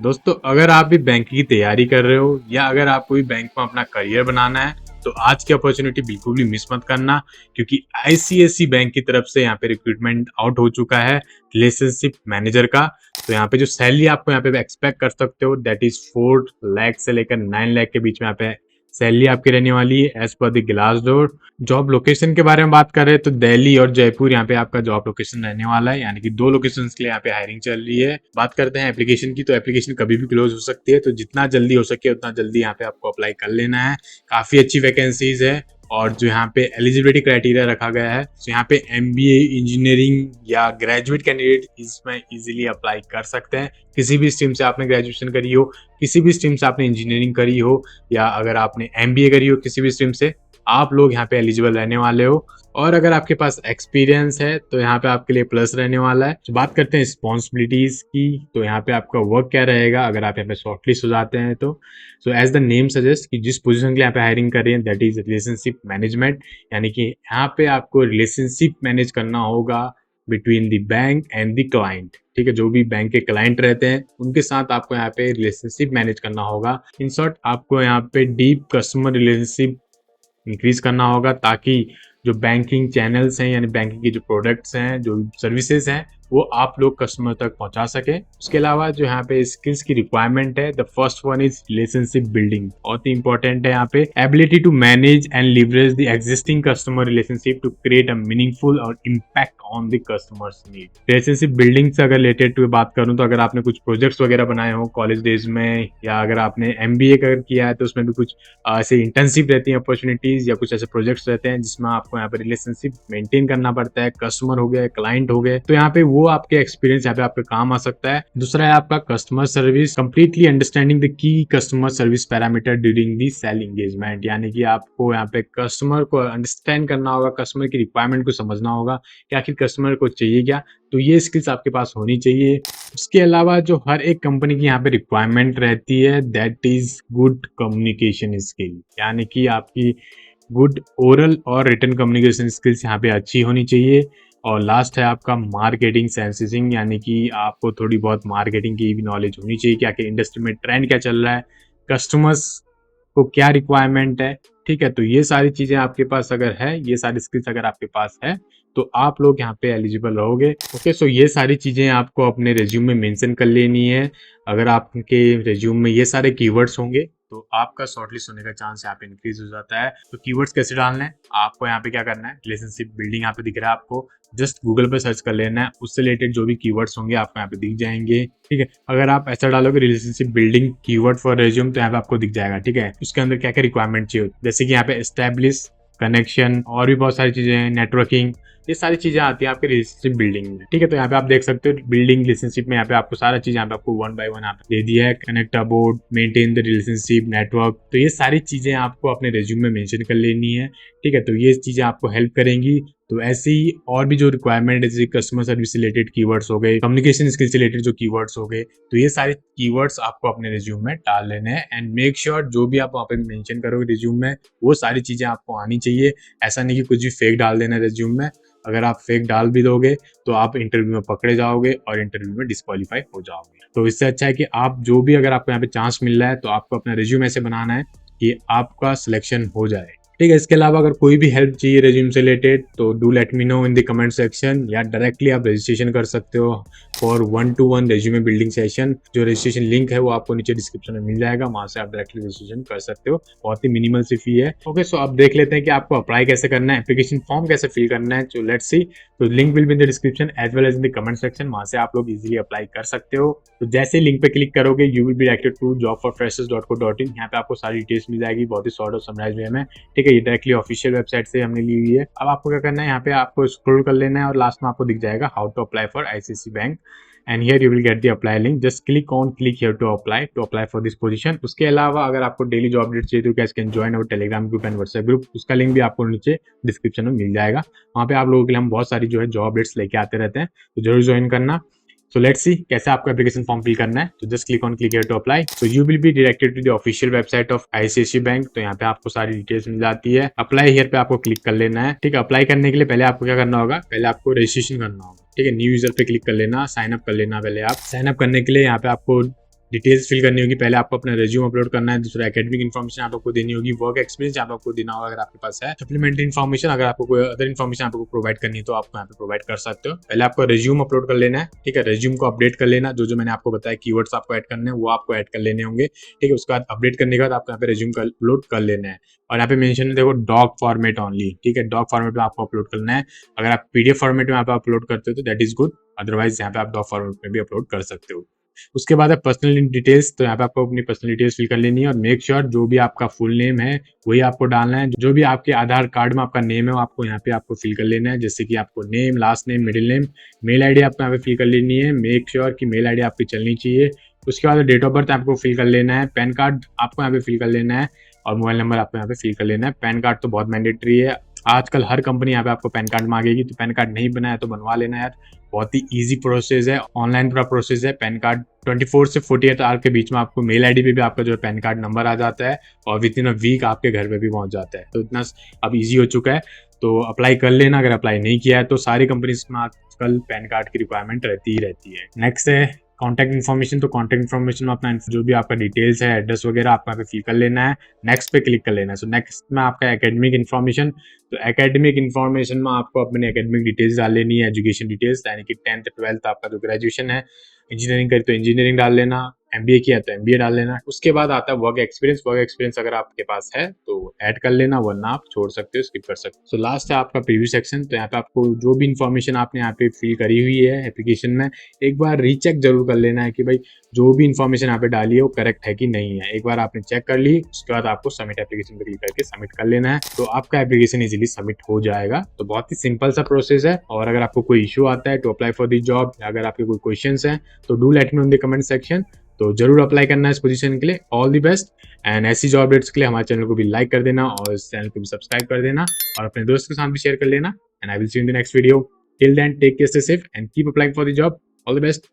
दोस्तों, अगर आप भी बैंक की तैयारी कर रहे हो या अगर आपको भी बैंक में अपना करियर बनाना है तो आज की अपॉर्चुनिटी बिल्कुल भी मिस मत करना, क्योंकि आईसीआईसी बैंक की तरफ से यहाँ पे रिक्रूटमेंट आउट हो चुका है रिलेशनशिप मैनेजर का। तो यहाँ पे जो सैलरी आपको यहाँ पे एक्सपेक्ट कर सकते हो दैट इज 4 लाख से लेकर 9 लाख के बीच में यहाँ पे सैलरी आपकी रहने वाली है as per the glass door. Job location के बारे में बात करें तो दिल्ली और जयपुर यहाँ पे आपका जॉब लोकेशन रहने वाला है, यानी कि 2 लोकेशन के लिए यहाँ पे हायरिंग चल रही है। बात करते हैं एप्लीकेशन की, तो एप्लीकेशन कभी भी क्लोज हो सकती है, तो जितना जल्दी हो सके उतना जल्दी यहाँ पे आपको अप्लाई कर लेना है। काफी अच्छी वैकेंसीज है और जो यहाँ पे एलिजिबिलिटी क्राइटेरिया रखा गया है, तो यहाँ पे एमबीए इंजीनियरिंग या ग्रेजुएट कैंडिडेट इसमें इजीली अप्लाई कर सकते हैं। किसी भी स्ट्रीम से आपने ग्रेजुएशन करी हो, किसी भी स्ट्रीम से आपने इंजीनियरिंग करी हो या अगर आपने एमबीए करी हो किसी भी स्ट्रीम से, आप लोग यहाँ पे एलिजिबल रहने वाले हो। और अगर आपके पास एक्सपीरियंस है तो यहाँ पे आपके लिए प्लस रहने वाला है। तो बात करते हैं रिस्पॉन्सिबिलिटीज की, तो यहाँ पे आपका वर्क क्या रहेगा अगर आप यहाँ पे शॉर्टलिस्ट हो जाते हैं तो so as the name suggest कि जिस पोजीशन के लिए यहाँ पे हायरिंग कर रही है दैट इज रिलेशनशिप मैनेजमेंट, यानी कि यहाँ पे आपको रिलेशनशिप मैनेज करना होगा between the bank and the client. ठीक है, जो भी बैंक के क्लाइंट रहते हैं उनके साथ आपको यहाँ पे रिलेशनशिप मैनेज करना होगा। इन शॉर्ट आपको यहाँ पे डीप कस्टमर रिलेशनशिप इंक्रीज करना होगा ताकि जो बैंकिंग चैनल्स हैं यानी बैंकिंग के जो प्रोडक्ट्स हैं, जो सर्विसेज हैं, वो आप लोग कस्टमर तक पहुंचा सके। उसके अलावा जो यहाँ पे स्किल्स की रिक्वायरमेंट है, the first one is relationship building, बहुत ही इंपॉर्टेंट है यहाँ पे। Ability to manage and leverage the existing customer relationship to create a meaningful और impact on the customers need. Relationship building से अगर रिलेटेड टू बात करूँ तो अगर आपने कुछ प्रोजेक्ट्स वगैरह बनाए हो कॉलेज डेज में या अगर आपने एमबीए किया है तो उसमें भी कुछ ऐसे इंटर्नशिप रहती है अपॉर्चुनिटीज या कुछ ऐसे प्रोजेक्ट्स रहते हैं जिसमें आपको यहाँ पे रिलेशनशिप मेंटेन करना पड़ता है, कस्टमर हो गए, क्लाइंट हो गए, तो यहाँ पे वो आपके एक्सपीरियंस यहाँ पे आपके काम आ सकता है। दूसरा है आपका customer service, completely understanding the key customer service parameter during the sale engagement, यानी कि आपको यहाँ पे कस्टमर को अंडरस्टैंड करना होगा, कस्टमर की रिक्वायरमेंट को समझना होगा कि आखिर कस्टमर को चाहिए क्या, तो ये स्किल्स आपके पास होनी चाहिए। उसके अलावा जो हर एक कंपनी की यहाँ पे रिक्वायरमेंट रहती है that is good communication skill, यानी कि आपकी गुड ओरल और रिटन कम्युनिकेशन स्किल्स यहाँ पे अच्छी होनी चाहिए। और लास्ट है आपका मार्केटिंग सेंसिंग, यानी कि आपको थोड़ी बहुत मार्केटिंग की भी नॉलेज होनी चाहिए कि आखिर इंडस्ट्री में ट्रेंड क्या चल रहा है, कस्टमर्स को क्या रिक्वायरमेंट है। ठीक है, तो ये सारी चीजें आपके पास अगर है, ये सारी स्किल्स अगर आपके पास है तो आप लोग यहाँ पे एलिजिबल रहोगे। ओके, सो ये सारी चीजें आपको अपने रिज्यूम में मेंशन कर लेनी है। अगर आपके रिज्यूम में ये सारे कीवर्ड्स होंगे तो आपका शॉर्टलिस्ट होने का चांस यहाँ पे इंक्रीज हो जाता है। तो कीवर्ड्स कैसे डालना है, आपको यहाँ पे क्या करना है, रिलेशनशिप बिल्डिंग यहाँ पे दिख रहा है आपको, जस्ट गूगल पे सर्च कर लेना है, उससे रिलेटेड जो भी कीवर्ड्स होंगे आपको यहाँ पे दिख जाएंगे। ठीक है, अगर आप ऐसा डालोगे relationship building keyword for resume तो यहाँ पे आपको दिख जाएगा। ठीक है, उसके अंदर क्या क्या रिक्वायरमेंट चाहिए, जैसे कि यहाँ पे एस्टेब्लिश, कनेक्शन और भी बहुत सारी चीजें हैं, नेटवर्किंग, ये सारी चीजें आती है आपके रिलेशनशिप बिल्डिंग में। ठीक है, तो यहाँ पे आप देख सकते हो बिल्डिंग रिलेशनशिप में यहाँ पे आपको सारा चीज यहाँ पे आपको 1 by 1 यहाँ पे दे दिया है, connect about, maintain the relationship, network, तो ये सारी चीजें आपको अपने रिज्यूम में मेंशन कर लेनी है। ठीक है, तो ये चीजें आपको हेल्प करेंगी। तो ऐसे ही और भी जो रिक्वायरमेंट है जैसे कस्टमर सर्विस रिलेटेड कीवर्ड्स हो गए, कम्युनिकेशन स्किल्स रिलेटेड जो कीवर्ड्स हो गए, तो ये सारे कीवर्ड्स आपको अपने रिज्यूम में डाल लेने हैं। एंड मेक श्योर जो भी आप वहाँ पे मेंशन करोगे रिज्यूम में वो सारी चीजें आपको आनी चाहिए। ऐसा नहीं कि कुछ भी फेक डाल देना रिज्यूम में, अगर आप फेक डाल भी दोगे तो आप इंटरव्यू में पकड़े जाओगे और इंटरव्यू में डिस्क्वालीफाई हो जाओगे। तो इससे अच्छा है कि आप जो भी अगर आपको यहाँ पे चांस मिल रहा है तो आपको अपना रिज्यूम ऐसे बनाना है कि आपका सिलेक्शन हो जाए। ठीक है, इसके अलावा अगर कोई भी हेल्प चाहिए रिज्यूम से रिलेटेड तो do let me know in the comment section, या डायरेक्टली आप रजिस्ट्रेशन कर सकते हो for 1-to-1 resume building session. जो रजिस्ट्रेशन लिंक है वो आपको नीचे डिस्क्रिप्शन में मिल जाएगा, वहां से आप डायरेक्टली रजिस्ट्रेशन कर सकते हो, बहुत ही मिनिमल सी फी है। ओके, सो अब देख लेते हैं कि आपको अप्लाई कैसे करना है, एप्लीकेशन फॉर्म कैसे फिल करना है। तो लेट्स सी, तो link will be in the description as well as in the comment section, वहां से आप लोग इजीली अप्लाई कर सकते हो। तो जैसे लिंक पे क्लिक करोगे you will be directed to jobforfreshers.co.in, यहाँ पे आपको सारी डिटेल्स मिल जाएगी बहुत ही शॉर्ट और समराइज वे में। ठीक है, ये डायरेक्टली ऑफिशियल वेबसाइट से हमने ली हुई है। अब आपको क्या करना है, यहाँ पे आपको स्क्रॉल कर लेना है और लास्ट में आपको दिख जाएगा how to apply for ICIC bank, and here you will get the apply link, just click here to apply for this position. उसके अलावा अगर आपको डेली जॉब अपडेट चाहिए तो कैसे can join our Telegram group and WhatsApp group, उसका link भी आपको नीचे डिस्क्रिप्शन में मिल जाएगा। वहाँ पे आप लोगों के लिए हम बहुत सारी जो है जॉब अपडेट्स लेके आते रहते हैं, तो जरूर ज्वाइन करना। सो लेट्स सी कैसे आपको एप्लीकेशन फॉर्म फिल करना है। तो just click here to apply, so you will be directed to the official website of ICIC bank. तो यहाँ पे आपको सारी डिटेल्स मिल जाती है, अप्लाई हियर पे आपको क्लिक कर लेना है। ठीक है, अप्लाई करने के लिए पहले आपको क्या करना होगा, पहले आपको रजिस्ट्रेशन करना होगा। ठीक है, न्यू यूजर पे क्लिक कर लेना, साइन अप कर लेना। पहले आप साइन अप करने के लिए यहाँ पे आपको डिटेल्स फिल करनी होगी। पहले आपको अपना रिज्यूम अपलोड करना है, दूसरा एकेडमिक इन्फॉर्मेशन आपको देनी होगी, वर्क एक्सपीरियंस आपको देना होगा अगर आपके पास है, सप्लीमेंट्री इन्फॉर्मेशन अगर आपको कोई अदर इन्फॉर्मेशन आपको प्रोवाइड करनी है तो आप यहाँ पे प्रोवाइड कर सकते हो। पहले आपको रिज्यूम अपलोड कर लेना है, ठीक है। रिज्यूम को अपडेट कर लेना, जो मैंने आपको बताया कीवर्ड्स आपको ऐड करने हैं वो आपको ऐड कर लेने होंगे, ठीक है। उसके बाद अपडेट करने के बाद आपको यहाँ पे रिज्यूम का अपलोड कर लेना है, और यहाँ पे मेंशन है देखो डॉक फॉर्मेट ओनली, ठीक है। डॉक फॉर्मेट में आपको अपलोड करना है। अगर आप पीडीएफ फॉर्मेट में आप अपलोड करते हो तो दैट इज गुड, अदरवाइज यहाँ पे आप डॉक फॉर्मेट में भी अपलोड कर सकते हो। उसके बाद है पर्सनल डिटेल्स, तो यहाँ पे आपको अपनी पर्सनल डिटेल्स फिल कर लेनी है, और मेक श्योर जो भी आपका फुल नेम है वही आपको डालना है। जो भी आपके आधार कार्ड में आपका नेम है वो आपको यहाँ पे आपको फिल कर लेना है, जैसे कि आपको name, last name, middle name, mail ID आपको यहाँ पे फिल कर लेनी है। मेक श्योर कि मेल आईडी आपकी चलनी चाहिए। उसके बाद डेट ऑफ बर्थ आपको फिल कर लेना है, पैन कार्ड आपको यहाँ पे फिल कर लेना है, और मोबाइल नंबर आपको यहाँ पे फिल कर लेना है। पैन कार्ड तो बहुत मैंडेटरी है, आजकल हर कंपनी यहाँ पे आपको पैन कार्ड मांगेगी, तो पैन कार्ड नहीं बनाया तो बनवा लेना यार, बहुत ही इजी प्रोसेस है, ऑनलाइन पूरा प्रोसेस है। पैन कार्ड 24 से 48 आवर के बीच में आपको मेल आईडी पे भी आपका जो पैन कार्ड नंबर आ जाता है, और विद इन अ वीक आपके घर पे भी पहुंच जाता है। तो इतना अब इजी हो चुका है, तो अप्लाई कर लेना। अगर अप्लाई नहीं किया है तो सारी कंपनीज में आजकल पैन कार्ड की रिक्वायरमेंट रहती ही रहती है। नेक्स्ट है कॉन्टैक्ट इन्फॉर्मेशन, तो कॉन्टैक्ट इन्फॉर्मेशन में अपना जो भी आपका डिटेल्स है, एड्रेस वगैरह आपको यहाँ पे फिल कर लेना है, नेक्स्ट पे क्लिक कर लेना है। सो नेक्स्ट में आपका एकेडमिक इन्फॉर्मेशन, तो एकेडमिक इन्फॉर्मेशन में आपको अपने एकेडमिक डिटेल्स डाल लेनी है, एजुकेशन डिटेल्स, यानी कि 10th 12th आपका जो ग्रेजुएशन है, इंजीनियरिंग करी तो इंजीनियरिंग डाल लेना, एमबीए किया तो एमबीए डाल लेना। उसके बाद आता है वर्क एक्सपीरियंस, वर्क एक्सपीरियंस अगर आपके पास है तो ऐड कर लेना, वरना आप छोड़ सकते हो, स्किप कर सकते हो। सो लास्ट है आपका प्रीव्यू सेक्शन, तो यहाँ पे आपको जो भी इन्फॉर्मेशन आपने यहाँ पे फिल करी हुई है एप्लीकेशन में, एक बार रीचेक जरूर कर लेना है कि भाई जो भी इन्फॉर्मेशन यहाँ पे डाली है वो करेक्ट है कि नहीं है। एक बार आपने चेक कर ली, उसके बाद आपको सबमिट एप्लीकेशन पे क्लिक करके सबमिट कर लेना है, तो आपका एप्लीकेशन इजीली सबमिट हो जाएगा। तो बहुत ही सिंपल सा प्रोसेस है, और अगर आपको कोई इशू आता है to apply for the job, अगर आपके कोई क्वेश्चंस हैं तो do let me in the comment section. तो जरूर अप्लाई करना है इस पोजीशन के लिए। ऑल द बेस्ट, एंड ऐसी जॉब अपडेट्स के लिए हमारे चैनल को भी लाइक कर देना, और इस चैनल को भी सब्सक्राइब कर देना, और अपने दोस्त के साथ भी शेयर कर लेना। And I will see you in the next video. Till then take care, stay safe and keep applying for the job. All the best.